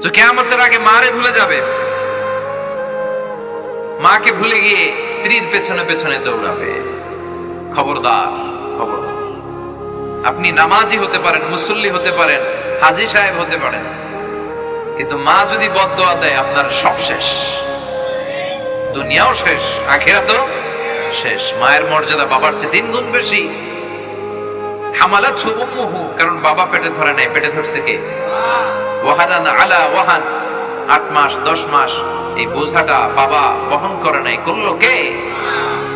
তো কিয়ামতের আগে মারে ভুলে যাবে, মাকে ভুলে গিয়ে স্ত্রীর পেছনে পেছনে দৌড়াবে। খবরদার, খবরদার। আপনি নামাজি হতে পারেন, মুসল্লি হতে পারেন, হাজী সাহেব হতে পারেন, কিন্তু মা যদি বদদোয়া দেয় আপনার সব শেষ, দুনিয়াও শেষ, আখিরাতও শেষ। মায়ের মর্যাদা বাবার চেয়ে 3 গুণ বেশি। হামালাতহু উম্মুহু, কারণ বাবা পেটে ধরে নাই, পেটে ধরছে কে? ওয়াহানান আলা ওয়াহান, 8 মাস 10 মাস এই বোঝাটা বাবা বহন করে নাই, করলো কে?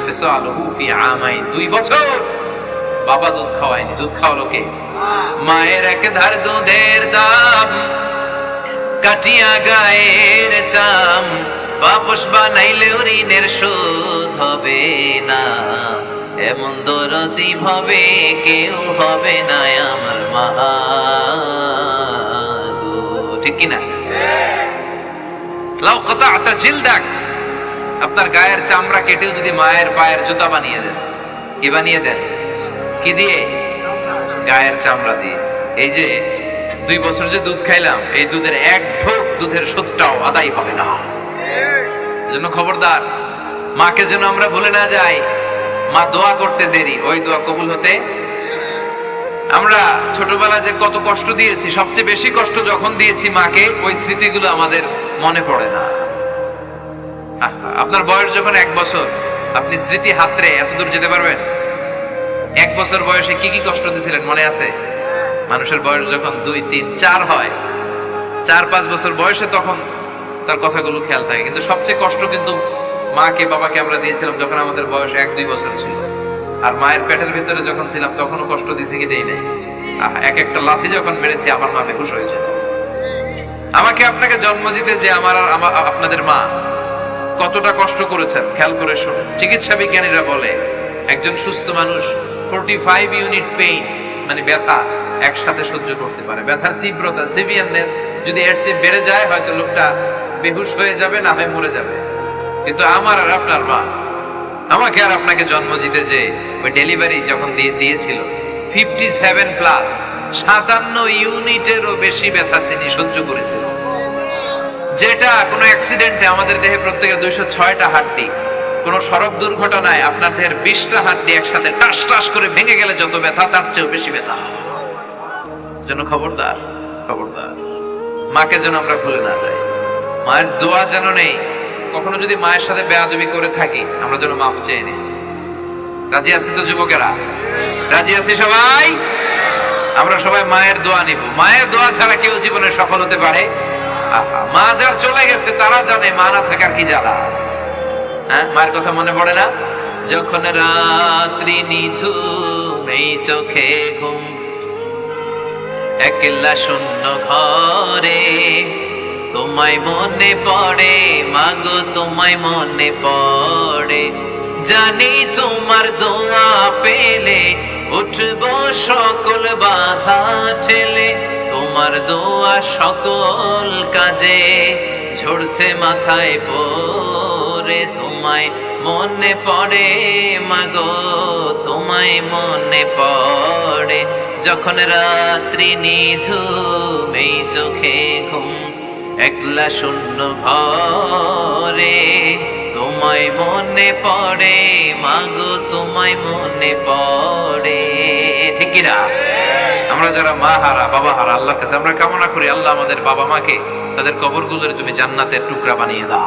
ফিসালুহু ফি আমাইন, 2 বছর বাবা দুধ খাওয়ায়নি, দুধ খাওয়ালো কে? মায়ের এক ধার দুধের দাম কাটিয়া গায়ের চাম, বাপস বানাইলে ঋণের শোধ হবে না, এমন দরদি ভাবে কেউ হবে না আমার মা গো। ঠিক কিনা? লাউ কাতা'তা জিলদাক, আপনার গায়ের চামড়া কেটে যদি মায়ের পায়ের জুতা বানিয়ে দেন, কি বানিয়ে দেন? কি দিয়ে? গায়ের চামড়া দিয়ে। এই যে 2 বছর যে দুধ খাইলাম, এই দুধের 1 ঢোক দুধের শোধটাও আদায় হবে না। এজন্য খবরদার, মাকে যেন আমরা ভুলে না যাই। মা দোয়া করতে দেরি, ওই দোয়া কবুল হতে। আমরা ছোটবেলায় যে কত কষ্ট দিয়েছি, সবচেয়ে বেশি কষ্ট যখন দিয়েছি মাকে, ওই স্মৃতিগুলো আমাদের মনে পড়ে না। আপনার বয়স যখন 1 বছর, আপনি স্মৃতি হাতড়ে এত দূর যেতে পারবেন? 1 বছর বয়সে কি কি কষ্ট দিয়েছিলেন মনে আছে? মানুষের বয়স যখন 2, 3, 4 হয়, 4-5 বছর বয়সে, তখন তার কথাগুলো খেয়াল থাকে। কিন্তু সবচেয়ে কষ্ট কিন্তু মাকে বাবাকে আমরা দিয়েছিলাম যখন আমাদের বয়স 1-2 বছর ছিল। আর মায়ের পেটের ভিতরে যখন ছিলাম তখনও কষ্ট দিয়েছি কি দেই নাই? এক একটা লাথি যখন মেরেছি আমার মা বেহুশ হয়ে যেত। আমাকে আপনাকে জন্ম দিতে যে আপনাদের মা কতটা কষ্ট করেছেন খেয়াল করে শুনুন। চিকিৎসা বিজ্ঞানীরা বলে একজন সুস্থ মানুষ 45 ইউনিট পেইন, মানে ব্যথা একসাথে সহ্য করতে পারে। ব্যথার তীব্রতা, সিভিয়ারনেস যদি এর চেয়ে বেড়ে যায়, হয়তো লোকটা বেহুশ হয়ে যাবে, না হয় মরে যাবে। কিন্তু আমার আর আপনার মা আমাকে আর আপনাকে জন্ম দিতে যে ওই ডেলিভারি যখন দিয়েছিল, 57 প্লাস 57 ইউনিটেরও বেশি ব্যথা তিনি সহ্য করেছিলেন। যেটা কোনো অ্যাক্সিডেন্টে আমাদের দেহে প্রত্যেকের 206টা হাড্ডি, কোনো সড়ক দুর্ঘটনায় আপনার দেহের 20টা হাড্ডি একসাথে টাস টাস করে ভেঙে গেলে যত ব্যথা, তার চেয়েও বেশি ব্যথা। যেন খবরদার, খবরদার, মাকে যেন আমরা ভুলে না যাই। মায়ের দোয়া যেন নেই। কখনো যদি মায়ের সাথে বেয়াদবি করে থাকি, আমরা যেন মাফ চেয়ে নিই। রাজি আছি তো যুবকেরা? রাজি আছি সবাই? আমরা সবাই মায়ের দোয়া নিব। মায়ের দোয়া ছাড়া কেউ জীবনে সফল হতে পারে? মা যার চলে গেছে তারা জানে মা না থাকার কি জ্বালা। হ্যাঁ, মায়ের কথা মনে পড়ে না? যখন রাত্রি নিঝুম, এই চোখে ঘুম, একলা শূন্য ঘরে, তোমায় মনে পড়ে মাগো, তোমায় মনে পড়ে, জানি তোমার দোয়া পেলে উঠব সকল বাধা ঠেলে, তোমার দোয়া সকল কাজে ঝরছে মাথায় পড়ে, তোমায় মনে পড়ে মাগো, তোমায় মনে পড়ে, যখন রাত্রি নিঝুম, এই চোখে ঘুম, একলা শূন্য ঘরে, তোমায় মনে পড়ে মাগো, তোমায় মনে পড়ে। ঠিক কিনা? আমরা যারা মা হারা, বাবা হারা, আল্লাহর কাছে আমরা কামনা করি, আল্লাহ আমাদের বাবা মাকে, তাদের কবরগুলোর তুমি জান্নাতের টুকরা বানিয়ে দাও।